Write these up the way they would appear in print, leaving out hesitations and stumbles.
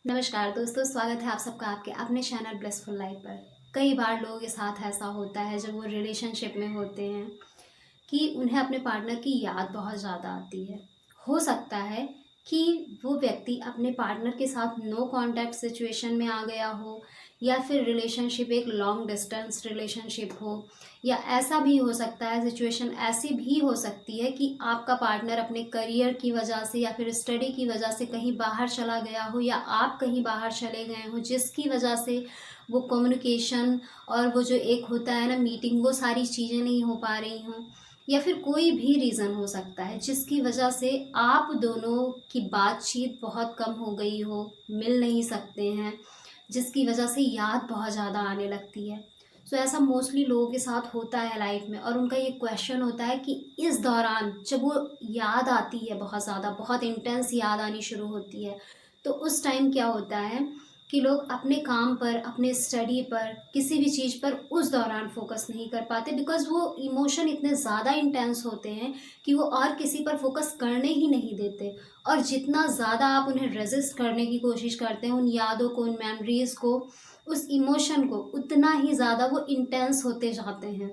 नमस्कार दोस्तों, स्वागत है आप सबका आपके अपने चैनल ब्लेसफुल लाइफ पर। कई बार लोगों के साथ ऐसा होता है जब वो रिलेशनशिप में होते हैं कि उन्हें अपने पार्टनर की याद बहुत ज़्यादा आती है। हो सकता है कि वो व्यक्ति अपने पार्टनर के साथ नो कांटेक्ट सिचुएशन में आ गया हो, या फिर रिलेशनशिप एक लॉन्ग डिस्टेंस रिलेशनशिप हो, या ऐसा भी हो सकता है, सिचुएशन ऐसी भी हो सकती है कि आपका पार्टनर अपने करियर की वजह से या फिर स्टडी की वजह से कहीं बाहर चला गया हो, या आप कहीं बाहर चले गए हो, जिसकी वजह से वो कम्युनिकेशन और वो जो एक होता है ना मीटिंग, वो सारी चीज़ें नहीं हो पा रही हों, या फिर कोई भी रीज़न हो सकता है जिसकी वजह से आप दोनों की बातचीत बहुत कम हो गई हो, मिल नहीं सकते हैं, जिसकी वजह से याद बहुत ज़्यादा आने लगती है। सो ऐसा मोस्टली लोगों के साथ होता है लाइफ में, और उनका ये क्वेश्चन होता है कि इस दौरान जब वो याद आती है, बहुत ज़्यादा बहुत इंटेंस याद आनी शुरू होती है, तो उस टाइम क्या होता है कि लोग अपने काम पर, अपने स्टडी पर, किसी भी चीज़ पर उस दौरान फोकस नहीं कर पाते, बिकॉज़ वो इमोशन इतने ज़्यादा इंटेंस होते हैं कि वो और किसी पर फोकस करने ही नहीं देते। और जितना ज़्यादा आप उन्हें रेजिस्ट करने की कोशिश करते हैं, उन यादों को, उन मेमोरीज़ को, उस इमोशन को, उतना ही ज़्यादा वो इंटेंस होते जाते हैं।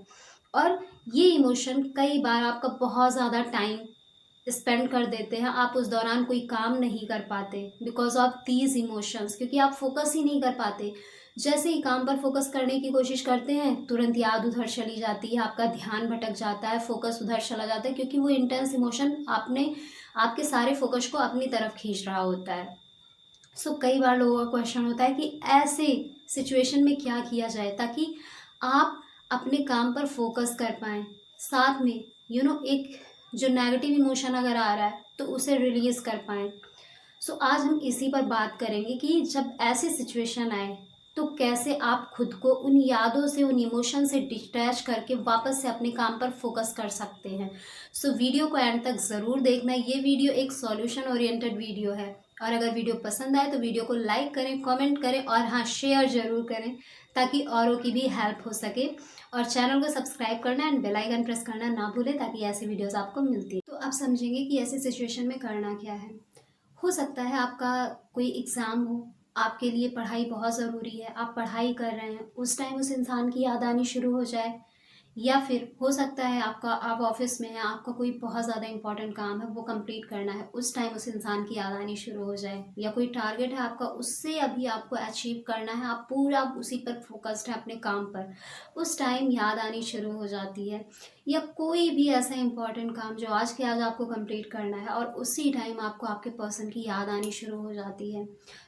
और ये इमोशन कई बार आपका बहुत ज़्यादा टाइम स्पेंड कर देते हैं। आप उस दौरान कोई काम नहीं कर पाते बिकॉज ऑफ दीज इमोशंस, क्योंकि आप फोकस ही नहीं कर पाते। जैसे ही काम पर फोकस करने की कोशिश करते हैं, तुरंत याद उधर चली जाती है, आपका ध्यान भटक जाता है, फोकस उधर चला जाता है, क्योंकि वो इंटेंस इमोशन आपने आपके सारे फोकस को अपनी तरफ खींच रहा होता है। सो कई बार लोगों का क्वेश्चन होता है कि ऐसे सिचुएशन में क्या किया जाए ताकि आप अपने काम पर फोकस कर पाएँ, साथ में एक जो नेगेटिव इमोशन अगर आ रहा है तो उसे रिलीज़ कर पाएँ। सो आज हम इसी पर बात करेंगे कि जब ऐसी सिचुएशन आए तो कैसे आप खुद को उन यादों से, उन इमोशन से डिटैच करके वापस से अपने काम पर फोकस कर सकते हैं। सो वीडियो को एंड तक ज़रूर देखना। ये वीडियो एक सॉल्यूशन ओरिएंटेड वीडियो है, और अगर वीडियो पसंद आए तो वीडियो को लाइक करें, कमेंट करें, और हाँ, शेयर ज़रूर करें ताकि औरों की भी हेल्प हो सके। और चैनल को सब्सक्राइब करना एंड बेल आइकन प्रेस करना ना भूलें ताकि ऐसी वीडियोस आपको मिलती है। तो आप समझेंगे कि ऐसी सिचुएशन में करना क्या है। हो सकता है आपका कोई एग्ज़ाम हो, आपके लिए पढ़ाई बहुत ज़रूरी है, आप पढ़ाई कर रहे हैं, उस टाइम उस इंसान की याद आनी शुरू हो जाए। या फिर हो सकता है आप ऑफिस में हैं, आपका कोई बहुत ज़्यादा इंपॉर्टेंट काम है, वो कंप्लीट करना है, उस टाइम उस इंसान की याद आनी शुरू हो जाए। या कोई टारगेट है आपका, उससे अभी आपको अचीव करना है, आप पूरा उसी पर फोकस्ड है अपने काम पर, उस टाइम याद आनी शुरू हो जाती है। या कोई भी ऐसा इंपॉर्टेंट काम जो आज के आज आपको कंप्लीट करना है, और उसी टाइम आपको आपके पर्सन की याद आनी शुरू हो जाती है।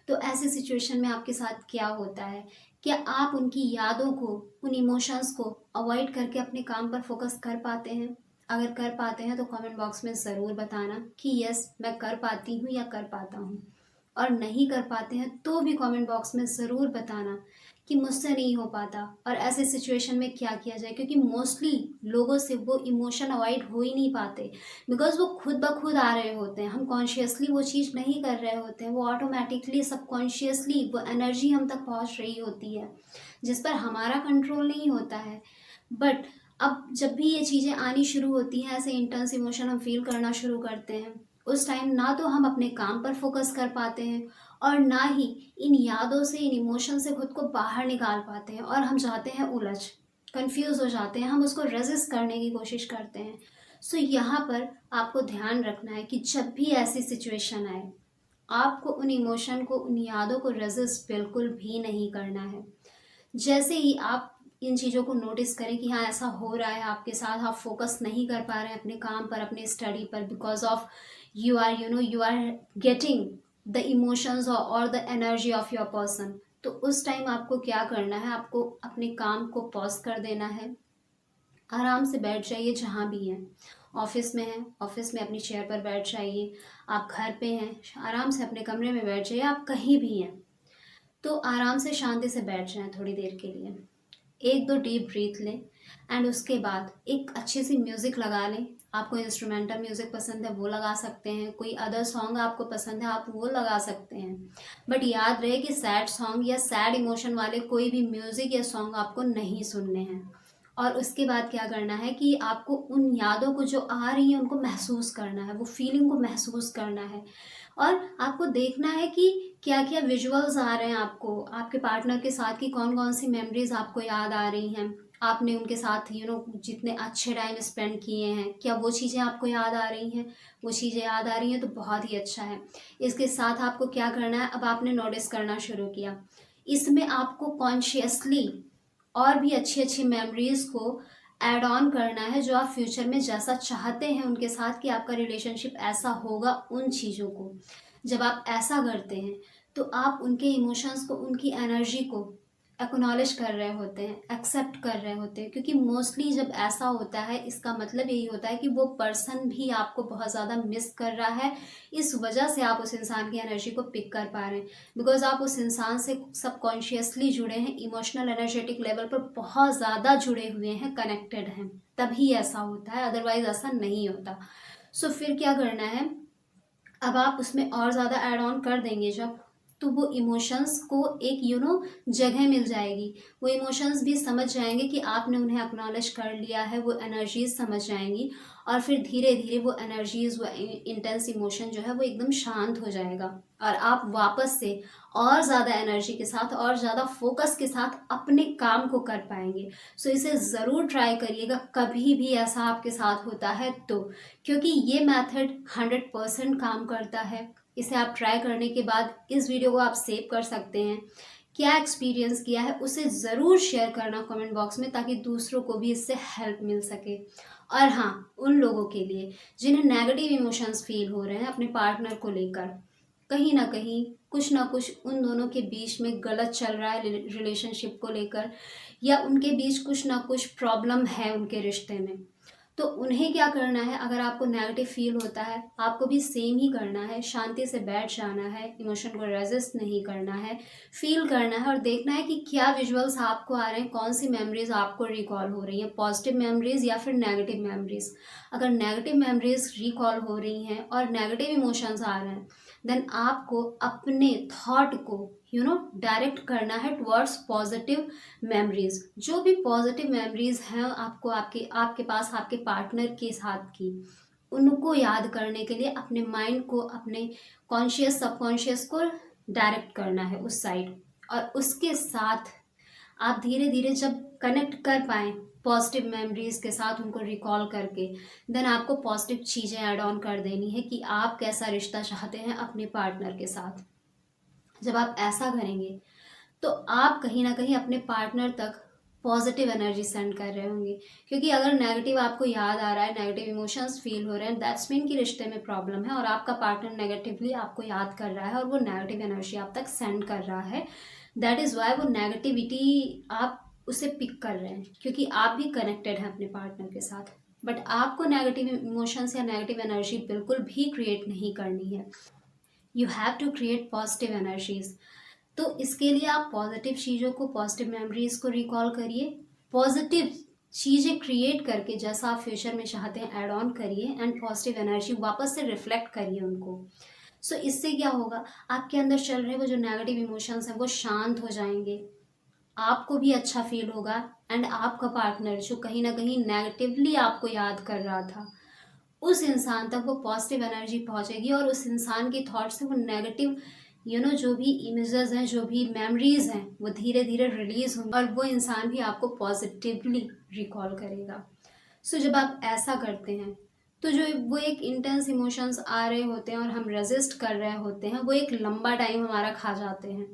तो ऐसी सिचुएशन में आपके साथ क्या होता है? क्या आप उनकी यादों को, उन इमोशंस को अवॉइड करके अपने काम पर फोकस कर पाते हैं? अगर कर पाते हैं तो कमेंट बॉक्स में ज़रूर बताना कि यस, मैं कर पाती हूँ या कर पाता हूँ। और नहीं कर पाते हैं तो भी कमेंट बॉक्स में ज़रूर बताना कि मुझसे नहीं हो पाता, और ऐसे सिचुएशन में क्या किया जाए, क्योंकि मोस्टली लोगों से वो इमोशन अवॉइड हो ही नहीं पाते, बिकॉज वो खुद ब खुद आ रहे होते हैं। हम कॉन्शियसली वो चीज़ नहीं कर रहे होते हैं, वो ऑटोमेटिकली सबकॉन्शियसली वो एनर्जी हम तक पहुंच रही होती है जिस पर हमारा कंट्रोल नहीं होता है। बट अब जब भी ये चीज़ें आनी शुरू होती हैं, ऐसे इंटेंस इमोशन हम फील करना शुरू करते हैं, उस टाइम ना तो हम अपने काम पर फोकस कर पाते हैं, और ना ही इन यादों से, इन इमोशन से खुद को बाहर निकाल पाते हैं, और हम जाते हैं उलझ, कंफ्यूज हो जाते हैं, हम उसको रेजिस्ट करने की कोशिश करते हैं। सो यहाँ पर आपको ध्यान रखना है कि जब भी ऐसी सिचुएशन आए, आपको उन इमोशन को, उन यादों को रेजिस्ट बिल्कुल भी नहीं करना है। जैसे ही आप इन चीज़ों को नोटिस करें कि हाँ, ऐसा हो रहा है आपके साथ, आप फोकस नहीं कर पा रहे हैं अपने काम पर, अपने स्टडी पर, because of you are getting the emotions और the energy of your person. तो उस टाइम आपको क्या करना है, आपको अपने काम को पॉज कर देना है, आराम से बैठ जाइए जहाँ भी हैं। ऑफिस में हैं, ऑफिस में अपनी चेयर पर बैठ जाइए, आप घर पे हैं, आराम से अपने कमरे में बैठ जाइए, आप कहीं भी हैं तो आराम से शांति से बैठ जाएं थोड़ी देर के लिए। एक दो डीप ब्रीथ लें, एंड उसके बाद एक अच्छी सी म्यूज़िक लगा लें। आपको इंस्ट्रूमेंटल म्यूज़िक पसंद है वो लगा सकते हैं, कोई अदर सॉन्ग आपको पसंद है आप वो लगा सकते हैं। बट याद रहे कि सैड सॉन्ग या सैड इमोशन वाले कोई भी म्यूज़िक या सॉन्ग आपको नहीं सुनने हैं। और उसके बाद क्या करना है कि आपको उन यादों को जो आ रही हैं उनको महसूस करना है, वो फीलिंग को महसूस करना है, और आपको देखना है कि क्या क्या विजुअल्स आ रहे हैं आपको, आपके पार्टनर के साथ की कौन कौन सी मेमोरीज आपको याद आ रही हैं, आपने उनके साथ जितने अच्छे टाइम स्पेंड किए हैं, क्या वो चीज़ें आपको याद आ रही हैं? वो चीज़ें याद आ रही हैं तो बहुत ही अच्छा है। इसके साथ आपको क्या करना है, अब आपने नोटिस करना शुरू किया, इसमें आपको कॉन्शियसली और भी अच्छी अच्छी मेमोरीज को ऐड ऑन करना है, जो आप फ्यूचर में जैसा चाहते हैं उनके साथ कि आपका रिलेशनशिप ऐसा होगा, उन चीज़ों को जब आप ऐसा करते हैं तो आप उनके इमोशंस को, उनकी एनर्जी को एक्नॉलेज कर रहे होते हैं, एक्सेप्ट कर रहे होते हैं। क्योंकि मोस्टली जब ऐसा होता है, इसका मतलब यही होता है कि वो पर्सन भी आपको बहुत ज़्यादा मिस कर रहा है, इस वजह से आप उस इंसान की एनर्जी को पिक कर पा रहे हैं। बिकॉज आप उस इंसान से सबकॉन्शियसली जुड़े हैं, इमोशनल एनर्जेटिक लेवल पर बहुत ज़्यादा जुड़े हुए हैं, कनेक्टेड हैं, तभी ऐसा होता है, अदरवाइज ऐसा नहीं होता। सो फिर क्या करना है, अब आप उसमें और ज़्यादा ऐड ऑन कर देंगे जब, तो वो इमोशंस को एक जगह मिल जाएगी। वो इमोशंस भी समझ जाएंगे कि आपने उन्हें एक्नॉलेज कर लिया है, वो एनर्जीज समझ जाएंगी, और फिर धीरे धीरे वो एनर्जीज, वो इंटेंस इमोशन जो है वो एकदम शांत हो जाएगा, और आप वापस से और ज़्यादा एनर्जी के साथ और ज़्यादा फोकस के साथ अपने काम को कर पाएंगे। सो इसे ज़रूर ट्राई करिएगा, कभी भी ऐसा आपके साथ होता है तो, क्योंकि ये मेथड 100% काम करता है। इसे आप ट्राई करने के बाद इस वीडियो को आप सेव कर सकते हैं, क्या एक्सपीरियंस किया है उसे ज़रूर शेयर करना कमेंट बॉक्स में, ताकि दूसरों को भी इससे हेल्प मिल सके। और हाँ, उन लोगों के लिए जिन्हें नेगेटिव इमोशंस फील हो रहे हैं अपने पार्टनर को लेकर, कहीं ना कुछ उन दोनों के बीच में गलत चल रहा है रिलेशनशिप को लेकर, या उनके बीच कुछ ना कुछ प्रॉब्लम है उनके रिश्ते में, तो उन्हें क्या करना है, अगर आपको नेगेटिव फील होता है आपको भी सेम ही करना है, शांति से बैठ जाना है, इमोशन को रेजिस्ट नहीं करना है, फील करना है और देखना है कि क्या विजुअल्स आपको आ रहे हैं, कौन सी मेमोरीज आपको रिकॉल हो रही हैं, पॉजिटिव मेमोरीज या फिर नेगेटिव मेमोरीज। अगर नेगेटिव मेमोरीज रिकॉल हो रही हैं और नेगेटिव इमोशंस आ रहे हैं, देन आपको अपने थॉट को डायरेक्ट करना है टुवर्ड्स पॉजिटिव मेमोरीज। जो भी पॉजिटिव मेमोरीज हैं आपको आपके आपके पास आपके पार्टनर के साथ की, उनको याद करने के लिए अपने माइंड को, अपने कॉन्शियस सबकॉन्शियस को डायरेक्ट करना है उस साइड, और उसके साथ आप धीरे धीरे जब कनेक्ट कर पाएँ पॉजिटिव मेमोरीज के साथ उनको रिकॉल करके, देन आपको पॉजिटिव चीज़ें ऐड ऑन कर देनी है कि आप कैसा रिश्ता चाहते हैं अपने पार्टनर के साथ। जब आप ऐसा करेंगे तो आप कहीं ना कहीं अपने पार्टनर तक पॉजिटिव एनर्जी सेंड कर रहे होंगे। क्योंकि अगर नेगेटिव आपको याद आ रहा है, नेगेटिव इमोशंस फील हो रहे हैं, दैट्स मीन कि रिश्ते में प्रॉब्लम है, और आपका पार्टनर नेगेटिवली आपको याद कर रहा है और वो नेगेटिव एनर्जी आप तक सेंड कर रहा है। दैट इज़ वाई वो नेगेटिविटी आप उसे पिक कर रहे हैं, क्योंकि आप भी कनेक्टेड हैं अपने पार्टनर के साथ। बट आपको नेगेटिव इमोशंस या नेगेटिव एनर्जी बिल्कुल भी क्रिएट नहीं करनी है। You have to create positive energies. तो इसके लिए आप पॉजिटिव चीज़ों को, पॉजिटिव मेमोरीज को रिकॉल करिए, पॉजिटिव चीज़ें क्रिएट करके जैसा आप फ्यूचर में चाहते हैं ऐड ऑन करिए, एंड पॉजिटिव एनर्जी वापस से रिफ्लेक्ट करिए उनको। सो इससे क्या होगा, आपके अंदर चल रहे वो जो नेगेटिव इमोशंस हैं वो शांत हो जाएंगे, आपको भी अच्छा फील होगा, एंड आपका पार्टनर जो कहीं ना कहीं नेगेटिवली आपको याद कर रहा था, उस इंसान तक वो पॉजिटिव एनर्जी पहुंचेगी, और उस इंसान की थॉट से वो नेगेटिव जो भी इमेजेस हैं, जो भी मेमोरीज हैं, वो धीरे धीरे रिलीज होंगे, और वो इंसान भी आपको पॉजिटिवली रिकॉल करेगा। सो जब आप ऐसा करते हैं तो जो वो एक इंटेंस इमोशंस आ रहे होते हैं और हम रेजिस्ट कर रहे होते हैं, वो एक लंबा टाइम हमारा खा जाते हैं।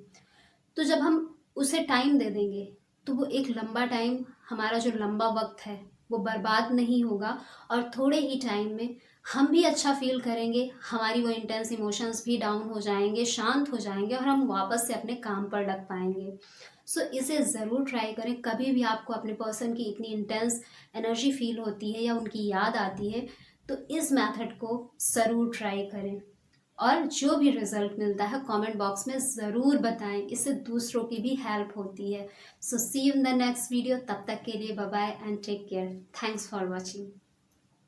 तो जब हम उसे टाइम दे देंगे तो वो एक लंबा टाइम, हमारा जो लंबा वक्त है वो बर्बाद नहीं होगा, और थोड़े ही टाइम में हम भी अच्छा फील करेंगे, हमारी वो इंटेंस इमोशंस भी डाउन हो जाएंगे, शांत हो जाएंगे, और हम वापस से अपने काम पर लग पाएंगे। सो इसे ज़रूर ट्राई करें। कभी भी आपको अपने पर्सन की इतनी इंटेंस एनर्जी फील होती है या उनकी याद आती है तो इस मेथड को ज़रूर ट्राई करें, और जो भी रिजल्ट मिलता है कमेंट बॉक्स में ज़रूर बताएं, इससे दूसरों की भी हेल्प होती है। So see you in the next video, तब तक के लिए bye bye and take care. Thanks for watching.